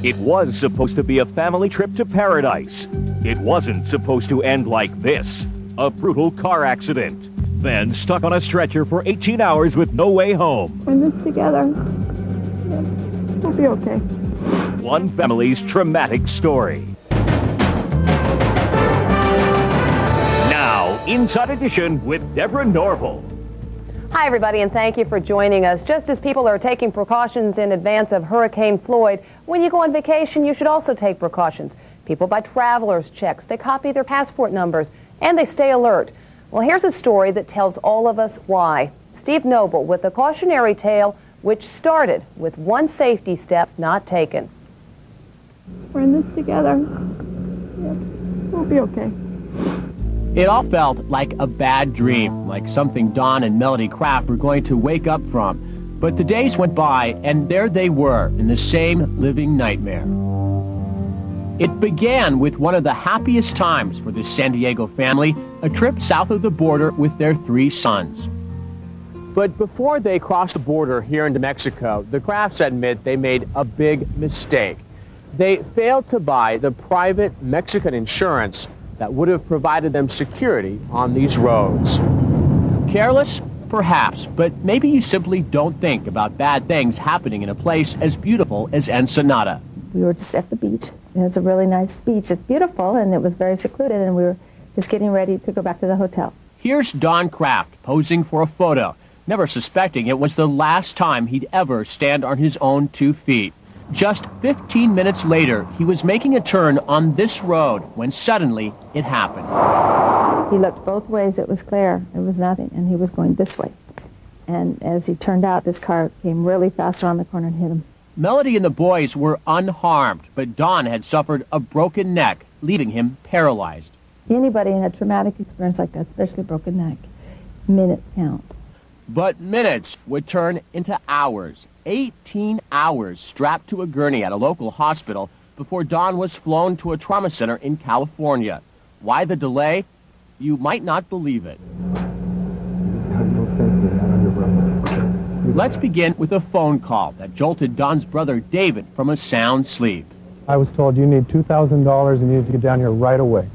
It was supposed to be a family trip to paradise. It wasn't supposed to end like this. A brutal car accident. Then stuck on a stretcher for 18 hours with no way home. We're in this together. Yeah, we'll be okay. One family's traumatic story. Now, Inside Edition with Deborah Norville. Hi, everybody, and thank you for joining us. Just as people are taking precautions in advance of Hurricane Floyd, when you go on vacation, you should also take precautions. People buy traveler's checks, they copy their passport numbers, and they stay alert. Well, here's a story that tells all of us why. Steve Noble with a cautionary tale which started with one safety step not taken. We're in this together. Yeah, we'll be okay. It all felt like a bad dream, like something Don and Melody Kraft were going to wake up from. But the days went by, and there they were, in the same living nightmare. It began with one of the happiest times for this San Diego family, a trip south of the border with their 3 sons. But before they crossed the border here into Mexico, the Krafts admit they made a big mistake. They failed to buy the private Mexican insurance that would have provided them security on these roads. Careless? Perhaps, but maybe you simply don't think about bad things happening in a place as beautiful as Ensenada. We were just at the beach. It's a really nice beach. It's beautiful, and it was very secluded, and we were just getting ready to go back to the hotel. Here's Don Kraft posing for a photo, never suspecting it was the last time he'd ever stand on his own 2 feet. Just 15 minutes later, he was making a turn on this road when suddenly it happened. He looked both ways. It was clear. It was nothing, and he was going this way. And as he turned out, this car came really fast around the corner and hit him. Melody and the boys were unharmed, but Don had suffered a broken neck, leaving him paralyzed. Anybody in a traumatic experience like that, especially a broken neck, minutes count. But minutes would turn into hours. 18 hours strapped to a gurney at a local hospital before Don was flown to a trauma center in California. Why the delay? You might not believe it. Let's begin with a phone call that jolted Don's brother David from a sound sleep. I was told you need $2,000 and you need to get down here right away.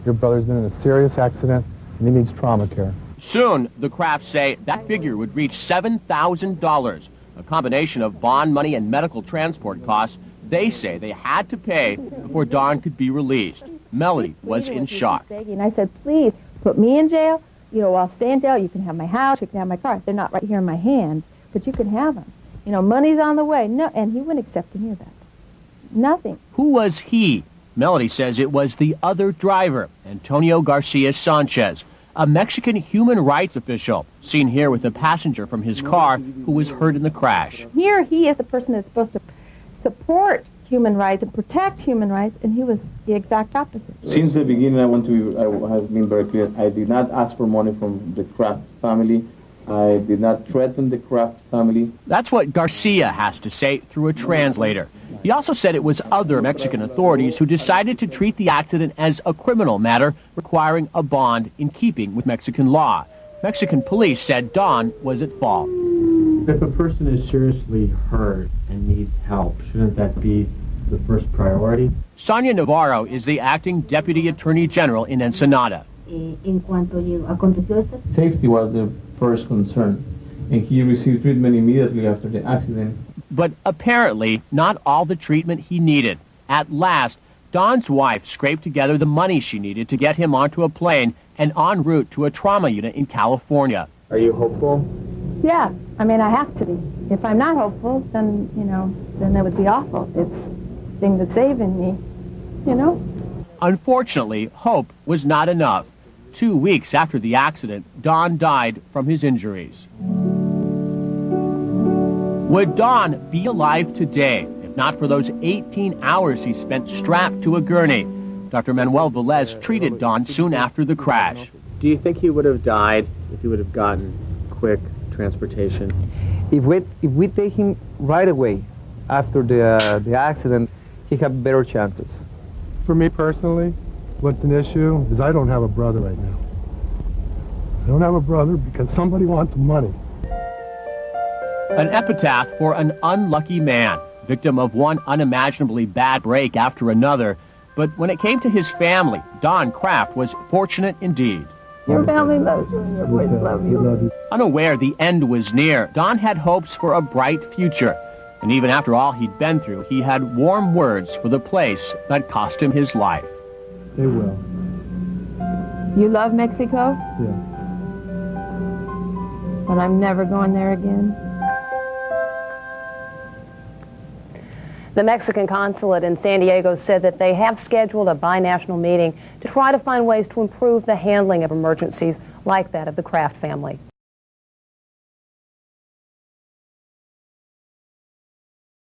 Your brother's been in a serious accident and he needs trauma care. Soon, the Krafts say that figure would reach $7,000, a combination of bond money and medical transport costs they say they had to pay before Don could be released. Melody was in shock. And I said, please, put me in jail. You know, I'll stay in jail. You can have my house. You can have my car. They're not right here in my hand, but you can have them. You know, money's on the way. No, and he wouldn't accept any of that. Nothing. Who was he? Melody says it was the other driver, Antonio Garcia Sanchez, a Mexican human rights official, seen here with a passenger from his car who was hurt in the crash. Here he is the person that's supposed to support human rights and protect human rights, and he was the exact opposite. Since the beginning, I has been very clear. I did not ask for money from the Kraft family. I did not threaten the Kraft family. That's what Garcia has to say through a translator. He also said it was other Mexican authorities who decided to treat the accident as a criminal matter requiring a bond in keeping with Mexican law. Mexican police said Don was at fault. If a person is seriously hurt and needs help, shouldn't that be the first priority? Sonia Navarro is the acting Deputy Attorney General in Ensenada. Safety was the first concern, and he received treatment immediately after the accident. But apparently not all the treatment he needed. At last, Don's wife scraped together the money she needed to get him onto a plane and en route to a trauma unit in California. Are you hopeful? Yeah, I mean, I have to be. If I'm not hopeful, then, you know, then that would be awful. It's the thing that's saving me, you know? Unfortunately, hope was not enough. 2 weeks after the accident, Don died from his injuries. Would Don be alive today if not for those 18 hours he spent strapped to a gurney? Dr. Manuel Velez treated Don soon after the crash. Do you think he would have died if he would have gotten quick transportation? If we take him right away after the accident, he had better chances. For me personally, what's an issue is I don't have a brother right now. I don't have a brother because somebody wants money. An epitaph for an unlucky man. victim of one unimaginably bad break after another. But when it came to his family, Don Kraft was fortunate indeed. Your family loves you and your boys love you. Unaware the end was near, Don had hopes for a bright future. And even after all he'd been through, he had warm words for the place that cost him his life. They will. You love Mexico? Yeah. But I'm never going there again. The Mexican consulate in San Diego said that they have scheduled a binational meeting to try to find ways to improve the handling of emergencies like that of the Kraft family.